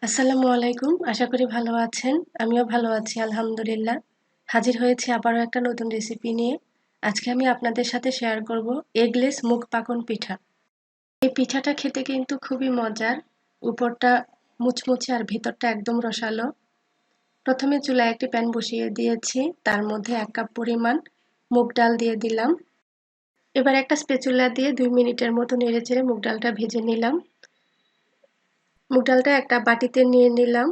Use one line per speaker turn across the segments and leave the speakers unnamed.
আসসালামু আলাইকুম। আশা করি ভালো আছেন। আমিও ভালো আছি আলহামদুলিল্লাহ। হাজির হয়েছি আবারও একটা নতুন রেসিপি নিয়ে। আজকে আমি আপনাদের সাথে শেয়ার করব এগলেস মুগ পাকন পিঠা। এই পিঠাটা খেতে কিন্তু খুবই মজার। উপরটা মুচমুচে আর ভেতরটা একদম রসালো। প্রথমে চুলায় একটি প্যান বসিয়ে দিয়েছি। তার মধ্যে 1 কাপ পরিমাণ মুগ ডাল দিয়ে দিলাম। এবার একটা স্প্যাচুলা দিয়ে 2 মিনিটের মতো নেড়েচেড়ে মুগ ডালটা ভেজে নিলাম। মুগ ডালটা একটা বাটিতে নিয়ে নিলাম।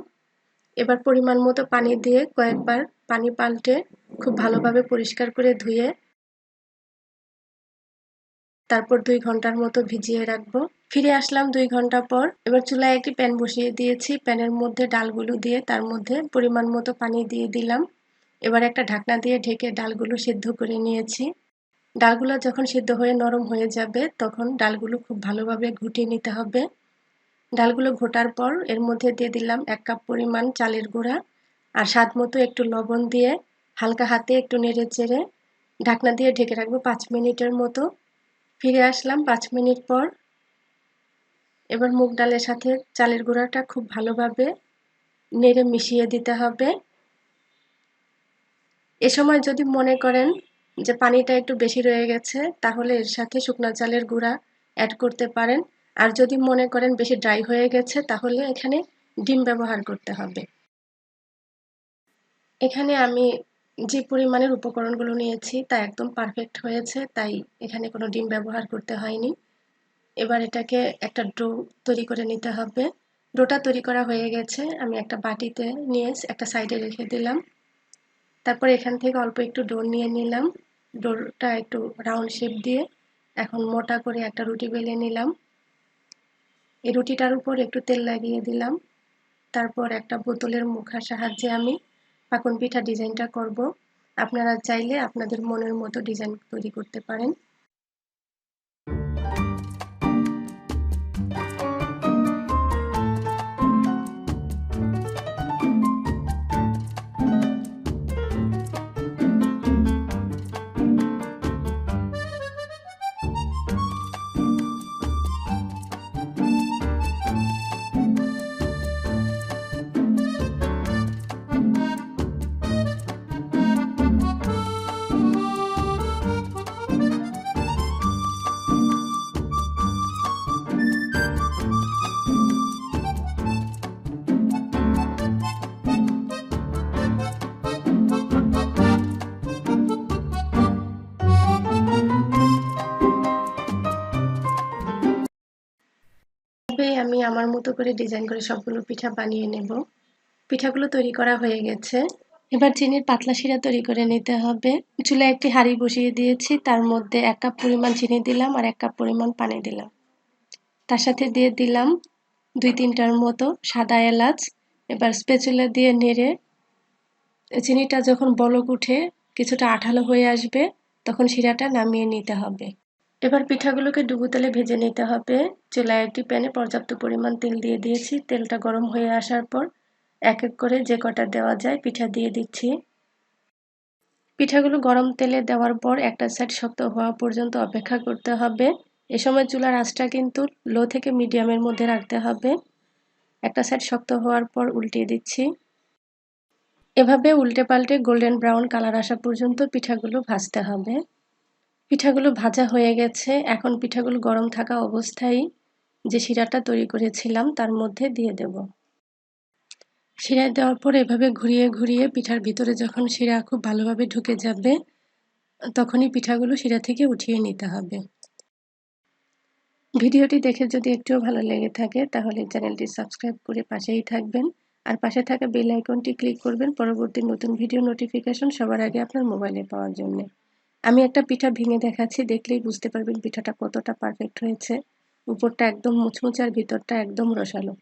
এবার পরিমাণ মতো পানি দিয়ে কয়েকবার পানি পাল্টে খুব ভালোভাবে পরিষ্কার করে ধুয়ে তারপর 2 ঘন্টার মতো ভিজিয়ে রাখবো। ফিরে আসলাম 2 ঘন্টা পর। এবার চুলায় একটি প্যান বসিয়ে দিয়েছি। প্যানের মধ্যে ডালগুলো দিয়ে তার মধ্যে পরিমাণ মতো পানি দিয়ে দিলাম। এবার একটা ঢাকনা দিয়ে ঢেকে ডালগুলো সিদ্ধ করে নিয়েছি। ডালগুলো যখন সিদ্ধ হয়ে নরম হয়ে যাবে তখন ডালগুলো খুব ভালোভাবে ঘুটিয়ে নিতে হবে। ডালগুলো ঘোটার পর এর মধ্যে দিয়ে দিলাম 1 কাপ পরিমাণ চালের গুঁড়া আর স্বাদ মতো একটু লবণ দিয়ে হালকা হাতে একটু নেড়ে চেড়ে ঢাকনা দিয়ে ঢেকে রাখবো 5 মিনিটের মতো। ফিরে আসলাম 5 মিনিট পর। এবার মুগ ডালের সাথে চালের গুঁড়াটা খুব ভালোভাবে নেড়ে মিশিয়ে দিতে হবে। এ সময় যদি মনে করেন যে পানিটা একটু বেশি রয়ে গেছে তাহলে এর সাথে শুকনো চালের গুঁড়া অ্যাড করতে পারেন। আর যদি মনে করেন বেশি ড্রাই হয়ে গেছে তাহলে এখানে ডিম ব্যবহার করতে হবে। এখানে আমি যে পরিমাণের উপকরণগুলো নিয়েছি তা একদম পারফেক্ট হয়েছে, তাই এখানে কোনো ডিম ব্যবহার করতে হয়নি। এবার এটাকে একটা ডো তৈরি করে নিতে হবে। ডোটা তৈরি করা হয়ে গেছে। আমি একটা বাটিতে নিয়ে একটা সাইডে রেখে দিলাম। তারপর এখান থেকে অল্প একটু ডো নিয়ে নিলাম। ডোটা একটু রাউন্ড শেপ দিয়ে এখন মোটা করে একটা রুটি বেলে নিলাম। এই রুটিটার উপর একটু তেল লাগিয়ে দিলাম। তারপর একটা বোতলের মুখার সাহায্যে আমি পাকন পিঠা ডিজাইনটা করব। আপনারা চাইলে আপনাদের মনের মতো ডিজাইন তৈরি করতে পারেন। তবে আমি আমার মতো করে ডিজাইন করে সবগুলো পিঠা বানিয়ে নেব। পিঠাগুলো তৈরি করা হয়ে গেছে। এবার চিনির পাতলা শিরা তৈরি করে নিতে হবে। চুলায় একটি হাঁড়ি বসিয়ে দিয়েছি। তার মধ্যে 1 কাপ পরিমাণ চিনি দিলাম আর 1 কাপ পরিমাণ পানি দিলাম। তার সাথে দিয়ে দিলাম 2-3টার মতো সাদা এলাচ। এবার স্প্যাচুলা দিয়ে নেড়ে চিনিটা যখন বলক উঠে কিছুটা আঠালো হয়ে আসবে তখন শিরাটা নামিয়ে নিতে হবে। এবার পিঠাগুলোকে ডুবো তেলে ভেজে নিতে হবে। চুলায় একটি প্যানে পর্যাপ্ত পরিমাণ তেল দিয়ে দিয়েছি। তেলটা গরম হয়ে আসার পর এক এক করে যে কটা দেওয়া যায় পিঠা দিয়ে দিচ্ছি। পিঠাগুলো গরম তেলে দেওয়ার পর একটা সাইড শক্ত হওয়া পর্যন্ত অপেক্ষা করতে হবে। এ সময় চুলার আঁচটা কিন্তু লো থেকে মিডিয়ামের মধ্যে রাখতে হবে। একটা সাইড শক্ত হওয়ার পর উল্টিয়ে দিচ্ছি। এভাবে উল্টে পাল্টে গোল্ডেন ব্রাউন কালার আসা পর্যন্ত পিঠাগুলো ভাজতে হবে। পিঠাগুলো ভাজা হয়ে গেছে। এখন পিঠাগুলো গরম থাকা অবস্থায় যে শিরাটা তৈরি করেছিলাম তার মধ্যে দিয়ে দেব। শিরা দেওয়ার পর এভাবে ঘুরিয়ে ঘুরিয়ে পিঠার ভিতরে যখন শিরা খুব ভালোভাবে ঢুকে যাবে তখনই পিঠাগুলো শিরা থেকে উঠিয়ে নিতে হবে। ভিডিওটি দেখে যদি একটুও ভালো লেগে থাকে তাহলে চ্যানেলটি সাবস্ক্রাইব করে পাশেই থাকবেন আর পাশে থাকা বেল আইকনটি ক্লিক করবেন পরবর্তী নতুন ভিডিও নোটিফিকেশন সবার আগে আপনার মোবাইলে পাওয়ার জন্য। আমি একটা পিঠা ভেঙে দেখাচ্ছি, দেখলেই বুঝতে পারবেন পিঠাটা কতটা পারফেক্ট হয়েছে। উপরটা একদম মুচমুচে আর ভিতরটা একদম রসালো।